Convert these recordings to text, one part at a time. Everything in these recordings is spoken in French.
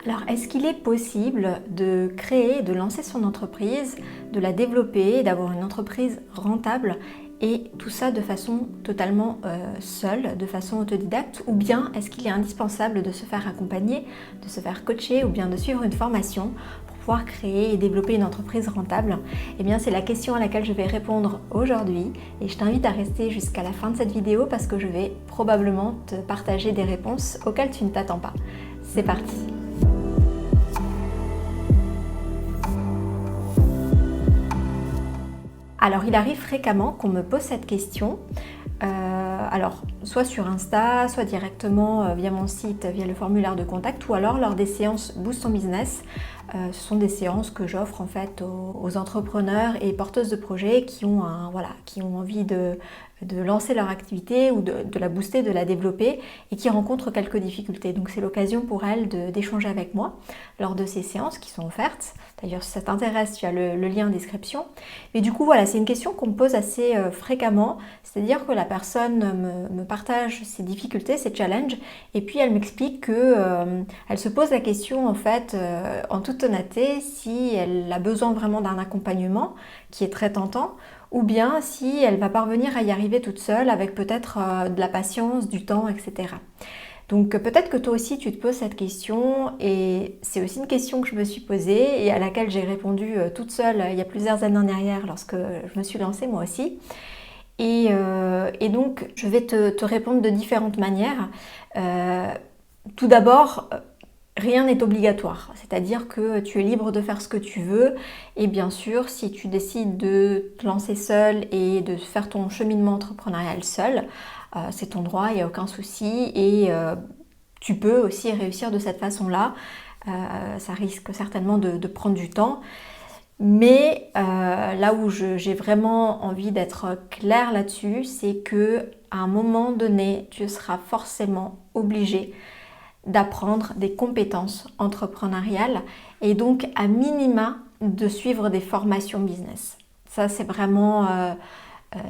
Alors, est-ce qu'il est possible de créer, de lancer son entreprise, de la développer, d'avoir une entreprise rentable et tout ça de façon totalement seule, de façon autodidacte, ou bien est-ce qu'il est indispensable de se faire accompagner, de se faire coacher ou bien de suivre une formation pour pouvoir créer et développer une entreprise rentable? Eh bien, c'est la question à laquelle je vais répondre aujourd'hui et je t'invite à rester jusqu'à la fin de cette vidéo parce que je vais probablement te partager des réponses auxquelles tu ne t'attends pas. C'est parti! Alors, il arrive fréquemment qu'on me pose cette question, alors soit sur Insta, soit directement via mon site, via le formulaire de contact, ou alors lors des séances Boost ton business. Ce sont des séances que j'offre en fait aux entrepreneurs et porteuses de projets qui ont, qui ont envie de lancer leur activité ou de la booster, de la développer et qui rencontrent quelques difficultés. Donc c'est l'occasion pour elles d'échanger avec moi lors de ces séances qui sont offertes. D'ailleurs, si ça t'intéresse, tu as le lien en description. Mais du coup, voilà, c'est une question qu'on me pose assez fréquemment. C'est-à-dire que la personne me partage ses difficultés, ses challenges, et puis elle m'explique qu'elle se pose la question en fait, en toute honnêteté, si elle a besoin vraiment d'un accompagnement qui est très tentant, ou bien si elle va parvenir à y arriver toute seule avec peut-être de la patience, du temps, etc. Donc peut-être que toi aussi tu te poses cette question et c'est aussi une question que je me suis posée et à laquelle j'ai répondu toute seule il y a plusieurs années en arrière lorsque je me suis lancée moi aussi. Et donc je vais te répondre de différentes manières. Tout d'abord, rien n'est obligatoire, c'est-à-dire que tu es libre de faire ce que tu veux et bien sûr si tu décides de te lancer seul et de faire ton cheminement entrepreneurial seul, c'est ton droit, il n'y a aucun souci et tu peux aussi réussir de cette façon-là. Ça risque certainement de prendre du temps, mais là où j'ai vraiment envie d'être claire là-dessus, c'est que à un moment donné, tu seras forcément obligé d'apprendre des compétences entrepreneuriales et donc à minima de suivre des formations business. Ça, c'est vraiment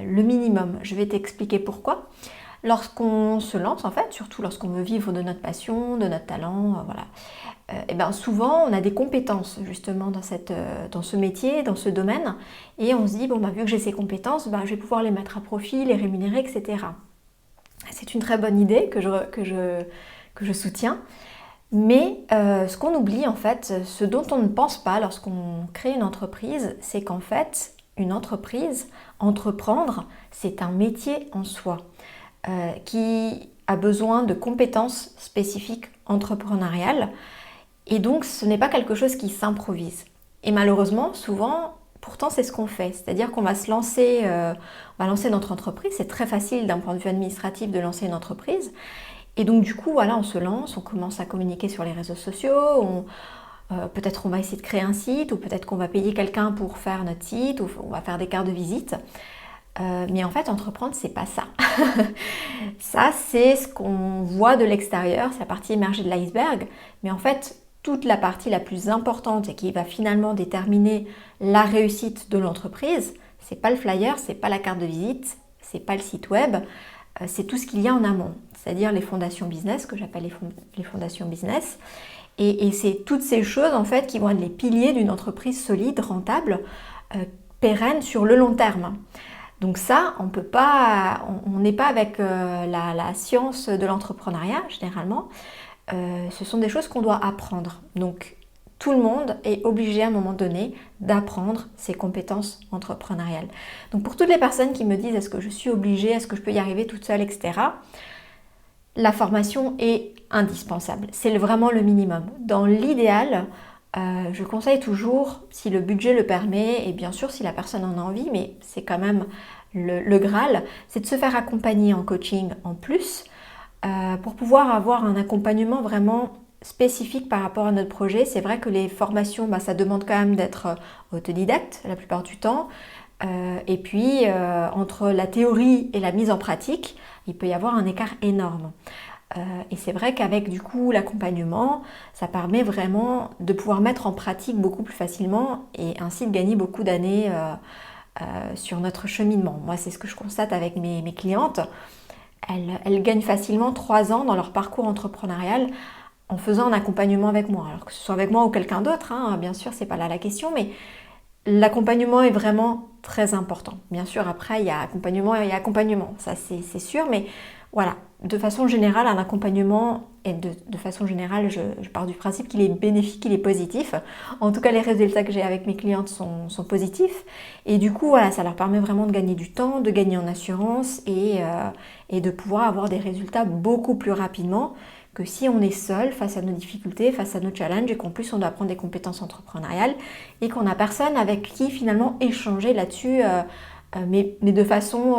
le minimum. Je vais t'expliquer pourquoi. Lorsqu'on se lance, en fait, surtout lorsqu'on veut vivre de notre passion, de notre talent, voilà, et bien souvent on a des compétences justement dans ce métier, dans ce domaine, et on se dit, bon, bah, vu que j'ai ces compétences, bah, je vais pouvoir les mettre à profit, les rémunérer, etc. C'est une très bonne idée que je soutiens. Mais ce qu'on oublie en fait, ce dont on ne pense pas lorsqu'on crée une entreprise, c'est qu'en fait, une entreprise, entreprendre, c'est un métier en soi qui a besoin de compétences spécifiques entrepreneuriales. Et donc, ce n'est pas quelque chose qui s'improvise. Et malheureusement, souvent, pourtant, c'est ce qu'on fait. C'est-à-dire qu'on va on va lancer notre entreprise. C'est très facile d'un point de vue administratif de lancer une entreprise. Et donc du coup, voilà, on se lance, on commence à communiquer sur les réseaux sociaux, peut-être on va essayer de créer un site, ou peut-être qu'on va payer quelqu'un pour faire notre site, ou on va faire des cartes de visite. Mais en fait, entreprendre, c'est pas ça. Ça, c'est ce qu'on voit de l'extérieur, c'est la partie émergée de l'iceberg. Mais en fait, toute la partie la plus importante et qui va finalement déterminer la réussite de l'entreprise, c'est pas le flyer, c'est pas la carte de visite, c'est pas le site web, c'est tout ce qu'il y a en amont, c'est-à-dire les fondations business, que j'appelle les fondations business. Et c'est toutes ces choses en fait qui vont être les piliers d'une entreprise solide, rentable, pérenne sur le long terme. Donc ça, on n'est pas avec la science de l'entrepreneuriat généralement. Ce sont des choses qu'on doit apprendre. Donc tout le monde est obligé à un moment donné d'apprendre ses compétences entrepreneuriales. Donc pour toutes les personnes qui me disent est-ce que je suis obligée, est-ce que je peux y arriver toute seule, etc. La formation est indispensable. C'est vraiment le minimum. Dans l'idéal, je conseille toujours, si le budget le permet, et bien sûr si la personne en a envie, mais c'est quand même le Graal, c'est de se faire accompagner en coaching en plus pour pouvoir avoir un accompagnement vraiment spécifique par rapport à notre projet. C'est vrai que les formations, ça demande quand même d'être autodidacte la plupart du temps. Et puis, entre la théorie et la mise en pratique, il peut y avoir un écart énorme. Et c'est vrai qu'avec du coup l'accompagnement, ça permet vraiment de pouvoir mettre en pratique beaucoup plus facilement et ainsi de gagner beaucoup d'années sur notre cheminement. Moi, c'est ce que je constate avec mes clientes. Elles gagnent facilement 3 ans dans leur parcours entrepreneurial en faisant un accompagnement avec moi. Alors que ce soit avec moi ou quelqu'un d'autre, hein, bien sûr, c'est pas là la question, mais l'accompagnement est vraiment très important. Bien sûr, après, il y a accompagnement et accompagnement, ça c'est sûr, mais voilà, de façon générale, un accompagnement, et de façon générale, je pars du principe qu'il est bénéfique, qu'il est positif. En tout cas, les résultats que j'ai avec mes clientes sont positifs. Et du coup, voilà, ça leur permet vraiment de gagner du temps, de gagner en assurance et de pouvoir avoir des résultats beaucoup plus rapidement que si on est seul face à nos difficultés, face à nos challenges et qu'en plus on doit apprendre des compétences entrepreneuriales et qu'on n'a personne avec qui finalement échanger là-dessus, mais de façon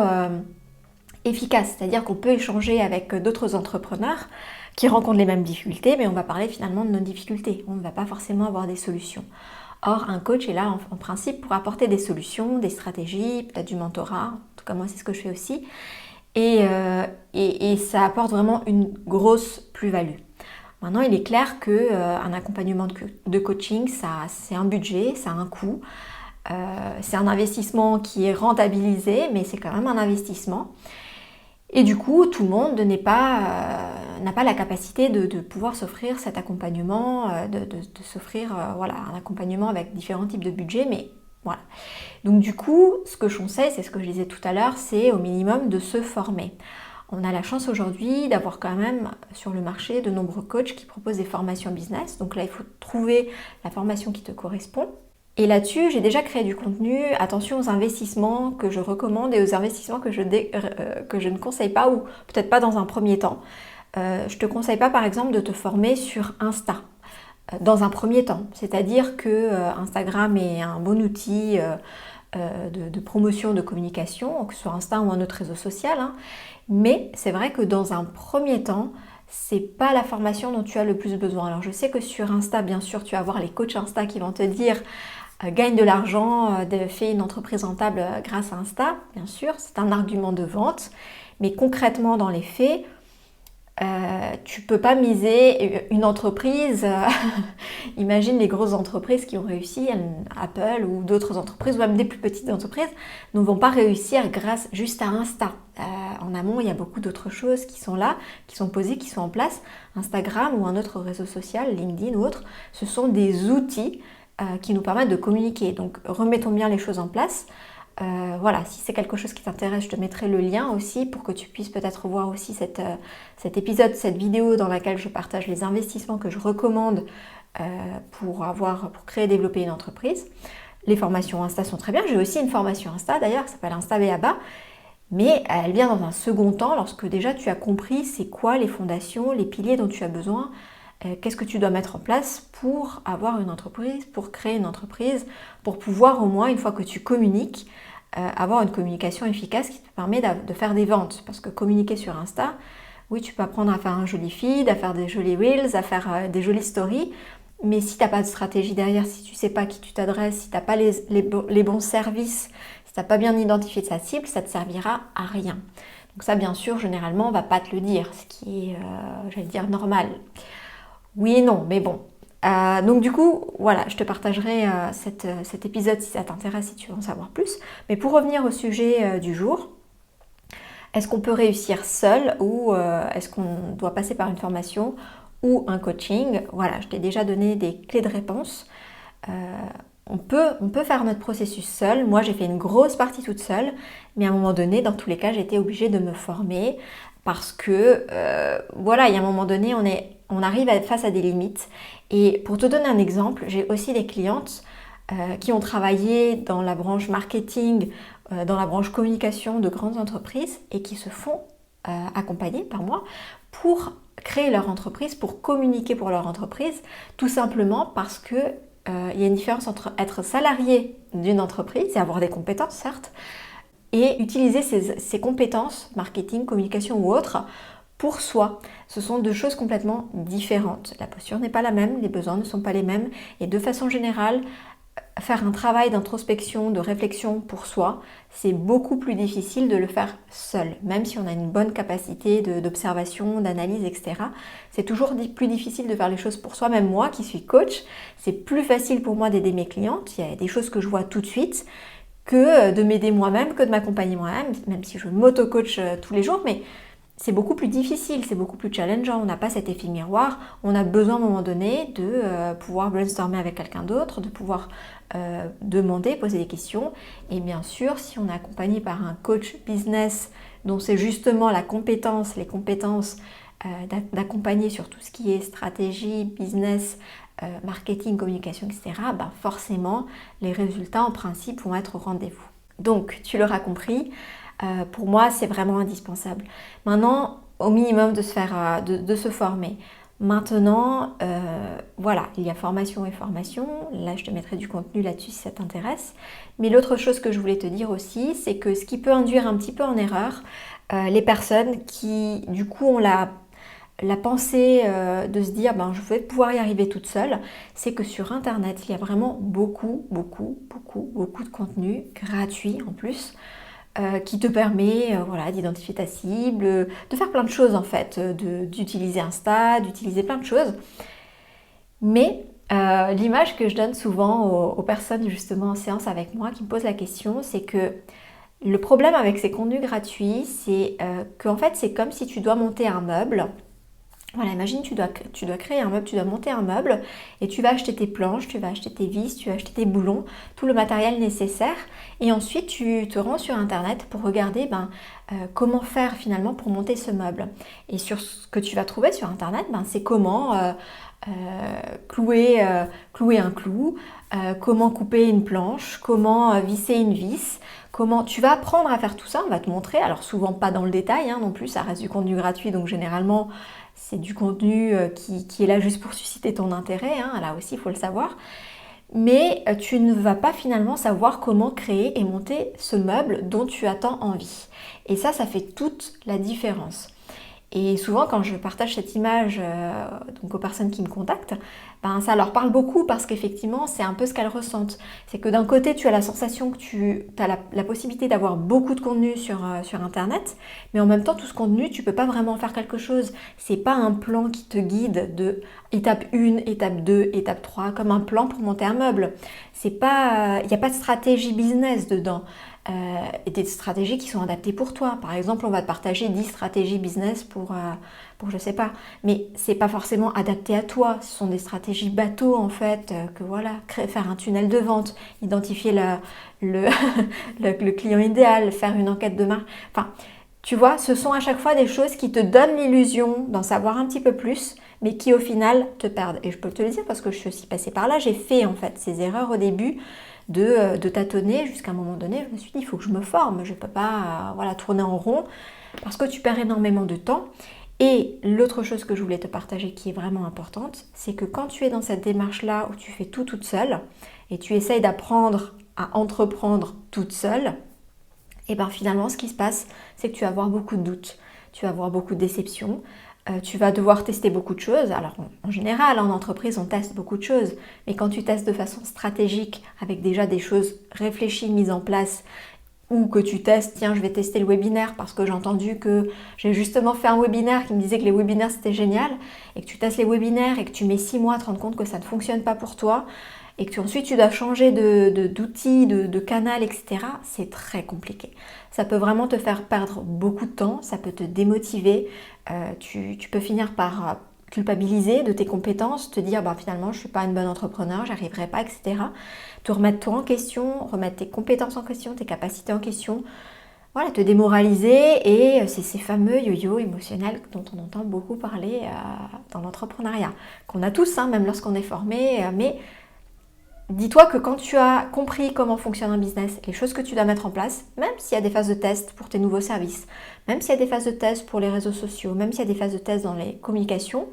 efficace. C'est-à-dire qu'on peut échanger avec d'autres entrepreneurs qui rencontrent les mêmes difficultés, mais on va parler finalement de nos difficultés. On ne va pas forcément avoir des solutions. Or, un coach est là en principe pour apporter des solutions, des stratégies, peut-être du mentorat. En tout cas, moi, c'est ce que je fais aussi. Et ça apporte vraiment une grosse plus-value. Maintenant, il est clair qu'un accompagnement de coaching, c'est un budget, ça a un coût. C'est un investissement qui est rentabilisé, mais c'est quand même un investissement. Et du coup, tout le monde n'a pas la capacité de pouvoir s'offrir cet accompagnement, de s'offrir voilà, un accompagnement avec différents types de budgets, mais voilà. Donc du coup, ce que je conseille, c'est ce que je disais tout à l'heure, c'est au minimum de se former. On a la chance aujourd'hui d'avoir quand même sur le marché de nombreux coachs qui proposent des formations business. Donc là, il faut trouver la formation qui te correspond. Et là-dessus, j'ai déjà créé du contenu. Attention aux investissements que je recommande et aux investissements que je ne conseille pas ou peut-être pas dans un premier temps. Je ne te conseille pas par exemple de te former sur Insta dans un premier temps. C'est-à-dire que Instagram est un bon outil de promotion, de communication, que ce soit Insta ou un autre réseau social. Hein. Mais c'est vrai que dans un premier temps, c'est pas la formation dont tu as le plus besoin. Alors je sais que sur Insta, bien sûr, tu vas avoir les coachs Insta qui vont te dire gagne de l'argent, fais une entreprise rentable grâce à Insta. Bien sûr, c'est un argument de vente. Mais concrètement, dans les faits, tu peux pas miser une entreprise. Imagine les grosses entreprises qui ont réussi, Apple ou d'autres entreprises, ou même des plus petites entreprises, ne vont pas réussir grâce juste à Insta. En amont, il y a beaucoup d'autres choses qui sont là, qui sont posées, qui sont en place. Instagram ou un autre réseau social, LinkedIn ou autre, ce sont des outils qui nous permettent de communiquer. Donc remettons bien les choses en place. Voilà, si c'est quelque chose qui t'intéresse, je te mettrai le lien aussi pour que tu puisses peut-être voir aussi cet épisode, cette vidéo dans laquelle je partage les investissements que je recommande pour créer et développer une entreprise. Les formations Insta sont très bien. J'ai aussi une formation Insta d'ailleurs qui s'appelle Insta BABA, mais elle vient dans un second temps lorsque déjà tu as compris c'est quoi les fondations, les piliers dont tu as besoin. Qu'est-ce que tu dois mettre en place pour avoir une entreprise, pour créer une entreprise, pour pouvoir au moins, une fois que tu communiques, avoir une communication efficace qui te permet de faire des ventes. Parce que communiquer sur Insta, oui, tu peux apprendre à faire un joli feed, à faire des jolis reels, à faire des jolies stories, mais si tu n'as pas de stratégie derrière, si tu ne sais pas à qui tu t'adresses, si tu n'as pas les bons services, si tu n'as pas bien identifié ta cible, ça ne te servira à rien. Donc ça, bien sûr, généralement, on ne va pas te le dire, ce qui est, j'allais dire, normal. Oui et non, mais bon. Donc du coup, voilà, je te partagerai cet épisode si ça t'intéresse, si tu veux en savoir plus. Mais pour revenir au sujet du jour, est-ce qu'on peut réussir seul ou est-ce qu'on doit passer par une formation ou un coaching? Voilà, je t'ai déjà donné des clés de réponse. On peut faire notre processus seul. Moi, j'ai fait une grosse partie toute seule, mais à un moment donné, dans tous les cas, j'ai été obligée de me former parce que, voilà, il y a un moment donné, on arrive face à des limites. Et pour te donner un exemple, j'ai aussi des clientes qui ont travaillé dans la branche marketing, dans la branche communication de grandes entreprises et qui se font accompagner par moi pour créer leur entreprise, pour communiquer pour leur entreprise, tout simplement parce que il y a une différence entre être salarié d'une entreprise et avoir des compétences, certes, et utiliser ces compétences, marketing, communication ou autres, pour soi. Ce sont deux choses complètement différentes. La posture n'est pas la même, les besoins ne sont pas les mêmes, et de façon générale, faire un travail d'introspection, de réflexion pour soi, c'est beaucoup plus difficile de le faire seul. Même si on a une bonne capacité d'observation, d'analyse, etc. C'est toujours plus difficile de faire les choses pour soi. Même moi qui suis coach, c'est plus facile pour moi d'aider mes clientes. Il y a des choses que je vois tout de suite que de m'aider moi-même, que de m'accompagner moi-même, même si je m'auto-coach tous les jours. Mais c'est beaucoup plus difficile, c'est beaucoup plus challengeant. On n'a pas cet effet miroir. On a besoin à un moment donné de pouvoir brainstormer avec quelqu'un d'autre, de pouvoir demander, poser des questions. Et bien sûr, si on est accompagné par un coach business dont c'est justement les compétences d'accompagner sur tout ce qui est stratégie, business, marketing, communication, etc., ben forcément, les résultats en principe vont être au rendez-vous. Donc, tu l'auras compris, pour moi, c'est vraiment indispensable. Maintenant, au minimum de se former. Maintenant, voilà, il y a formation et formation. Là, je te mettrai du contenu là-dessus si ça t'intéresse. Mais l'autre chose que je voulais te dire aussi, c'est que ce qui peut induire un petit peu en erreur les personnes qui, du coup, ont la pensée de se dire je vais pouvoir y arriver toute seule, c'est que sur internet il y a vraiment beaucoup de contenu gratuit en plus qui te permet d'identifier ta cible, de faire plein de choses en fait, d'utiliser Insta, d'utiliser plein de choses. Mais l'image que je donne souvent aux personnes justement en séance avec moi qui me posent la question, c'est que le problème avec ces contenus gratuits, c'est qu'en fait c'est comme si tu dois monter un meuble. Voilà, imagine tu dois créer un meuble, tu dois monter un meuble et tu vas acheter tes planches, tu vas acheter tes vis, tu vas acheter tes boulons, tout le matériel nécessaire et ensuite tu te rends sur internet pour regarder comment faire finalement pour monter ce meuble. Et sur ce que tu vas trouver sur internet, c'est comment clouer un clou, comment couper une planche, comment visser une vis. Comment tu vas apprendre à faire tout ça, on va te montrer, alors souvent pas dans le détail non plus, ça reste du contenu gratuit donc généralement c'est du contenu qui est là juste pour susciter ton intérêt, là aussi il faut le savoir. Mais tu ne vas pas finalement savoir comment créer et monter ce meuble dont tu as tant envie. Et ça fait toute la différence. Et souvent quand je partage cette image donc aux personnes qui me contactent, ça leur parle beaucoup parce qu'effectivement c'est un peu ce qu'elles ressentent. C'est que d'un côté tu as la sensation que tu as la possibilité d'avoir beaucoup de contenu sur internet, mais en même temps tout ce contenu tu peux pas vraiment faire quelque chose. C'est pas un plan qui te guide de étape 1, étape 2, étape 3, comme un plan pour monter un meuble. Il n'y a pas de stratégie business dedans. Et des stratégies qui sont adaptées pour toi. Par exemple, on va te partager 10 stratégies business pour je sais pas, mais c'est pas forcément adapté à toi. Ce sont des stratégies bateau en fait, faire un tunnel de vente, identifier le client idéal, faire une enquête de marque. Enfin, tu vois, ce sont à chaque fois des choses qui te donnent l'illusion d'en savoir un petit peu plus, mais qui au final te perdent. Et je peux te le dire parce que je suis aussi passée par là, j'ai fait en fait ces erreurs au début de tâtonner jusqu'à un moment donné, je me suis dit il faut que je me forme, je ne peux pas tourner en rond parce que tu perds énormément de temps. Et l'autre chose que je voulais te partager qui est vraiment importante, c'est que quand tu es dans cette démarche-là où tu fais tout toute seule et tu essayes d'apprendre à entreprendre toute seule, et finalement ce qui se passe, c'est que tu vas avoir beaucoup de doutes, tu vas avoir beaucoup de déceptions, tu vas devoir tester beaucoup de choses. Alors en général, en entreprise, on teste beaucoup de choses. Mais quand tu testes de façon stratégique, avec déjà des choses réfléchies, mises en place, ou que tu testes, tiens, je vais tester le webinaire parce que j'ai entendu que j'ai justement fait un webinaire qui me disait que les webinaires c'était génial, et que tu testes les webinaires et que tu mets 6 mois à te rendre compte que ça ne fonctionne pas pour toi, et que ensuite tu dois changer d'outils, de canal, etc. C'est très compliqué. Ça peut vraiment te faire perdre beaucoup de temps, ça peut te démotiver, tu peux finir par culpabiliser de tes compétences, te dire finalement je ne suis pas une bonne entrepreneur, j'y arriverai pas, etc. Te remettre toi en question, remettre tes compétences en question, tes capacités en question, te démoraliser, et c'est ces fameux yo-yo émotionnels dont on entend beaucoup parler dans l'entrepreneuriat, qu'on a tous, même lorsqu'on est formé, mais dis-toi que quand tu as compris comment fonctionne un business, les choses que tu dois mettre en place, même s'il y a des phases de test pour tes nouveaux services, même s'il y a des phases de test pour les réseaux sociaux, même s'il y a des phases de test dans les communications,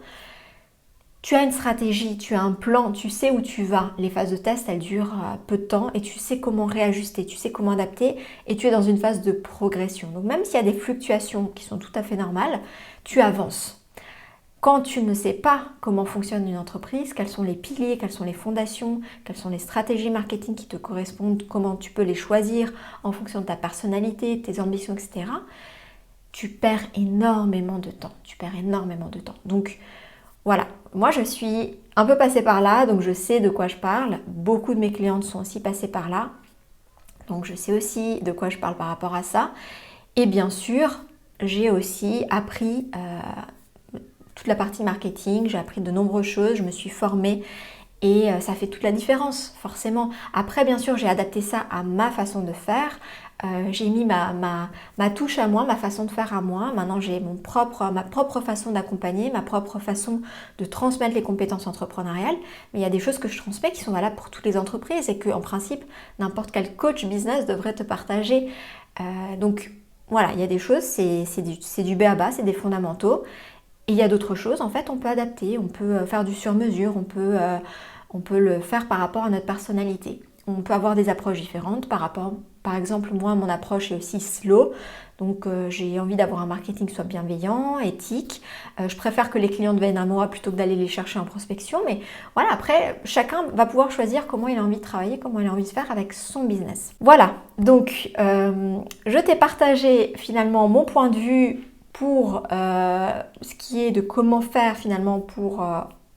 tu as une stratégie, tu as un plan, tu sais où tu vas. Les phases de test, elles durent peu de temps et tu sais comment réajuster, tu sais comment adapter, et tu es dans une phase de progression. Donc même s'il y a des fluctuations qui sont tout à fait normales, tu avances. Quand tu ne sais pas comment fonctionne une entreprise, quels sont les piliers, quelles sont les fondations, quelles sont les stratégies marketing qui te correspondent, comment tu peux les choisir en fonction de ta personnalité, tes ambitions, etc., tu perds énormément de temps. Donc voilà, moi je suis un peu passée par là, donc je sais de quoi je parle. Beaucoup de mes clientes sont aussi passées par là, donc je sais aussi de quoi je parle par rapport à ça. Et bien sûr, j'ai aussi appris toute la partie marketing, j'ai appris de nombreuses choses, je me suis formée et ça fait toute la différence, forcément. Après, bien sûr, j'ai adapté ça à ma façon de faire. J'ai mis ma touche à moi, ma façon de faire à moi. Maintenant, j'ai ma propre façon d'accompagner, ma propre façon de transmettre les compétences entrepreneuriales. Mais il y a des choses que je transmets qui sont valables pour toutes les entreprises et qu'en principe, n'importe quel coach business devrait te partager. Donc, voilà, il y a des choses, c'est du b.a.-ba, c'est des fondamentaux. Et il y a d'autres choses, en fait, on peut adapter, on peut faire du sur-mesure, on peut le faire par rapport à notre personnalité. On peut avoir des approches différentes par exemple, moi, mon approche est aussi slow. Donc, j'ai envie d'avoir un marketing qui soit bienveillant, éthique. Je préfère que les clients deviennent à moi plutôt que d'aller les chercher en prospection. Mais voilà, après, chacun va pouvoir choisir comment il a envie de travailler, comment il a envie de faire avec son business. Voilà, donc je t'ai partagé finalement mon point de vue pour ce qui est de comment faire finalement pour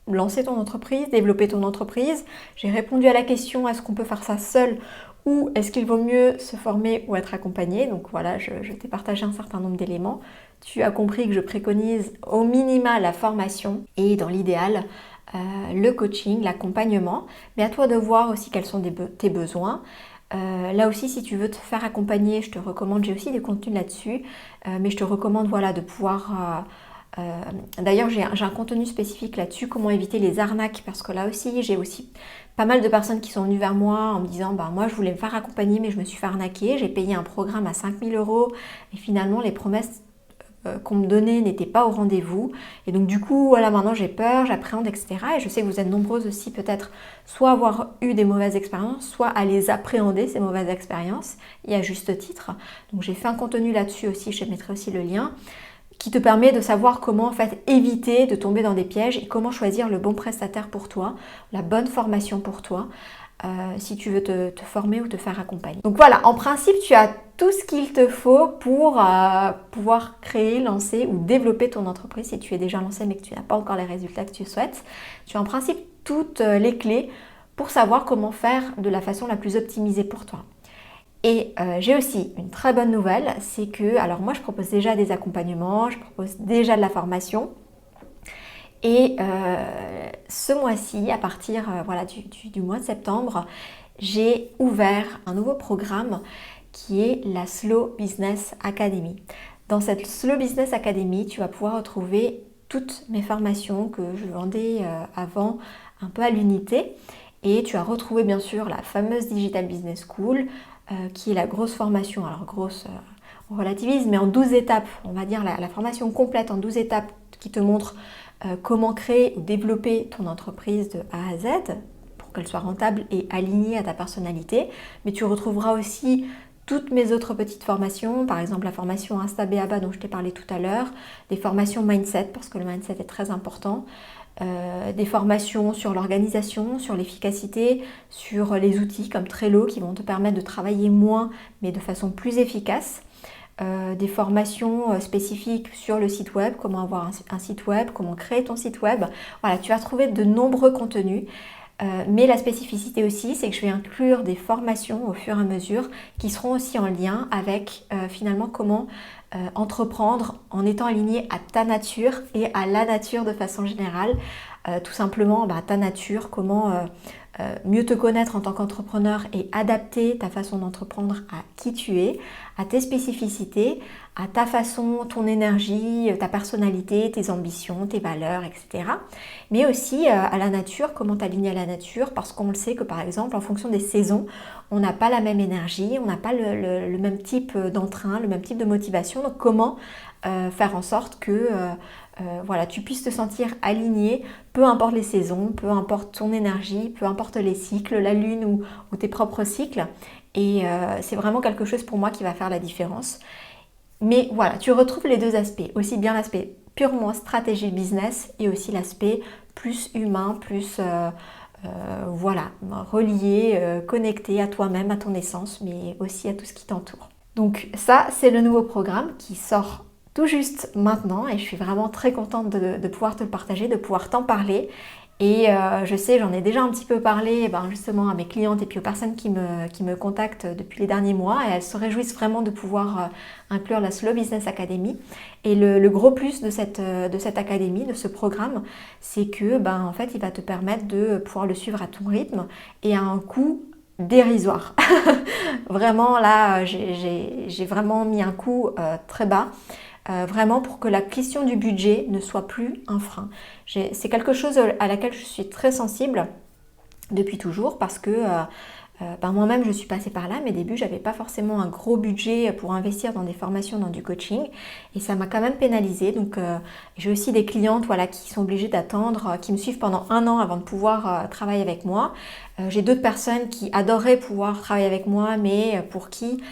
lancer ton entreprise, développer ton entreprise. J'ai répondu à la question, est-ce qu'on peut faire ça seul ou est-ce qu'il vaut mieux se former ou être accompagné? Donc voilà, je t'ai partagé un certain nombre d'éléments. Tu as compris que je préconise au minima la formation et dans l'idéal, le coaching, l'accompagnement. Mais à toi de voir aussi quels sont tes besoins. Là aussi, si tu veux te faire accompagner, je te recommande, j'ai aussi des contenus là-dessus, mais je te recommande voilà, de pouvoir... D'ailleurs, j'ai un contenu spécifique là-dessus, comment éviter les arnaques, parce que là aussi, j'ai aussi pas mal de personnes qui sont venues vers moi en me disant moi je voulais me faire accompagner, mais je me suis fait arnaquer, j'ai payé un programme à 5 000 € et finalement les promesses qu'on me donnait n'étaient pas au rendez-vous. Et donc du coup, voilà, maintenant j'ai peur, j'appréhende, etc. Et je sais que vous êtes nombreuses aussi peut-être soit avoir eu des mauvaises expériences, soit à les appréhender, ces mauvaises expériences, et à juste titre. Donc j'ai fait un contenu là-dessus aussi, je te mettrai aussi le lien, qui te permet de savoir comment en fait éviter de tomber dans des pièges et comment choisir le bon prestataire pour toi, la bonne formation pour toi, si tu veux te former ou te faire accompagner. Donc voilà, en principe, tu as tout ce qu'il te faut pour pouvoir créer, lancer ou développer ton entreprise si tu es déjà lancé mais que tu n'as pas encore les résultats que tu souhaites. Tu as en principe toutes les clés pour savoir comment faire de la façon la plus optimisée pour toi. Et j'ai aussi une très bonne nouvelle, c'est que, alors moi je propose déjà des accompagnements, je propose déjà de la formation. Et ce mois-ci, à partir voilà, du mois de septembre, j'ai ouvert un nouveau programme qui est la Slow Business Academy. Dans cette Slow Business Academy, tu vas pouvoir retrouver toutes mes formations que je vendais avant un peu à l'unité. Et tu as retrouvé bien sûr la fameuse Digital Business School, qui est la grosse formation, alors grosse, on relativise, mais en 12 étapes, on va dire la formation complète en 12 étapes qui te montre comment créer ou développer ton entreprise de A à Z pour qu'elle soit rentable et alignée à ta personnalité. Mais tu retrouveras aussi toutes mes autres petites formations, par exemple la formation Insta b.a.-ba dont je t'ai parlé tout à l'heure, des formations mindset parce que le mindset est très important, des formations sur l'organisation, sur l'efficacité, sur les outils comme Trello qui vont te permettre de travailler moins mais de façon plus efficace. Des formations spécifiques sur le site web, comment avoir un site web, comment créer ton site web. Voilà, tu vas trouver de nombreux contenus. Mais la spécificité aussi, c'est que je vais inclure des formations au fur et à mesure qui seront aussi en lien avec finalement comment entreprendre en étant aligné à ta nature et à la nature de façon générale. Tout simplement, ta nature, comment mieux te connaître en tant qu'entrepreneur et adapter ta façon d'entreprendre à qui tu es, à tes spécificités, à ta façon, ton énergie, ta personnalité, tes ambitions, tes valeurs, etc. Mais aussi à la nature, comment t'aligner à la nature, parce qu'on le sait que par exemple, en fonction des saisons, on n'a pas la même énergie, on n'a pas le même type d'entrain, le même type de motivation. Donc comment faire en sorte que voilà, tu puisses te sentir aligné, peu importe les saisons, peu importe ton énergie, peu importe les cycles, la lune ou tes propres cycles. Et c'est vraiment quelque chose pour moi qui va faire la différence. Mais voilà, tu retrouves les deux aspects, aussi bien l'aspect purement stratégie business et aussi l'aspect plus humain, plus voilà, relié, connecté à toi-même, à ton essence, mais aussi à tout ce qui t'entoure. Donc ça, c'est le nouveau programme qui sort tout juste maintenant et je suis vraiment très contente de pouvoir te le partager, de pouvoir t'en parler. Et je sais, j'en ai déjà un petit peu parlé justement à mes clientes et puis aux personnes qui me contactent depuis les derniers mois, et elles se réjouissent vraiment de pouvoir inclure la Slow Business Academy. Et le gros plus de cette académie, de ce programme, c'est que en fait, il va te permettre de pouvoir le suivre à ton rythme et à un coût dérisoire. Vraiment là, j'ai vraiment mis un coût très bas. Vraiment pour que la question du budget ne soit plus un frein. C'est quelque chose à laquelle je suis très sensible depuis toujours parce que moi-même je suis passée par là. Mes débuts, j'avais pas forcément un gros budget pour investir dans des formations, dans du coaching, et ça m'a quand même pénalisée. Donc j'ai aussi des clientes qui sont obligées d'attendre, qui me suivent pendant 1 an avant de pouvoir travailler avec moi. J'ai d'autres personnes qui adoreraient pouvoir travailler avec moi, mais pour qui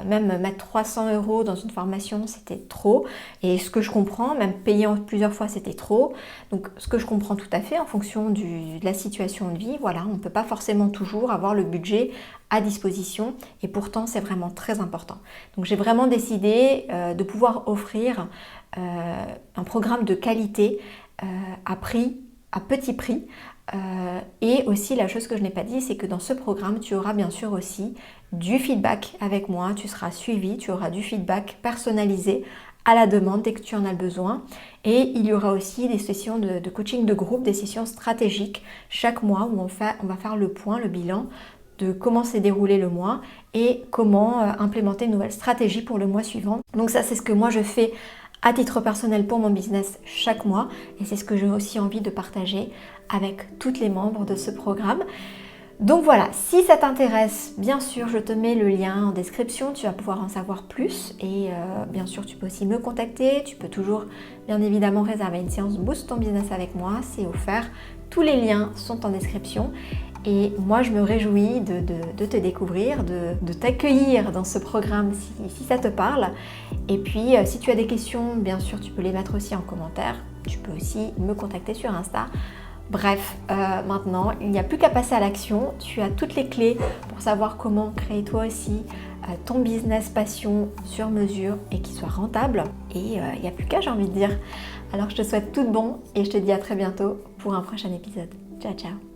même mettre 300 € dans une formation, c'était trop. Et ce que je comprends, même payer en plusieurs fois, c'était trop. Donc ce que je comprends tout à fait en fonction de la situation de vie, voilà, on ne peut pas forcément toujours avoir le budget à disposition, et pourtant c'est vraiment très important. Donc j'ai vraiment décidé de pouvoir offrir un programme de qualité à petit prix. Et aussi la chose que je n'ai pas dit, c'est que dans ce programme, tu auras bien sûr aussi du feedback avec moi, tu seras suivi, tu auras du feedback personnalisé à la demande dès que tu en as besoin. Et il y aura aussi des sessions de coaching de groupe, des sessions stratégiques chaque mois où on va faire le point, le bilan de comment s'est déroulé le mois et comment implémenter une nouvelle stratégie pour le mois suivant. Donc ça, c'est ce que moi je fais à titre personnel pour mon business chaque mois, et c'est ce que j'ai aussi envie de partager avec toutes les membres de ce programme. Donc voilà, si ça t'intéresse, bien sûr, je te mets le lien en description, tu vas pouvoir en savoir plus, et bien sûr, tu peux aussi me contacter, tu peux toujours, bien évidemment, réserver une séance Boost ton business avec moi, c'est offert, tous les liens sont en description. Et moi, je me réjouis de te découvrir, de t'accueillir dans ce programme si ça te parle. Et puis, si tu as des questions, bien sûr, tu peux les mettre aussi en commentaire. Tu peux aussi me contacter sur Insta. Bref, maintenant, il n'y a plus qu'à passer à l'action. Tu as toutes les clés pour savoir comment créer toi aussi ton business passion sur mesure et qui soit rentable. Et il n'y a plus qu'à, j'ai envie de dire. Alors, je te souhaite tout de bon et je te dis à très bientôt pour un prochain épisode. Ciao, ciao!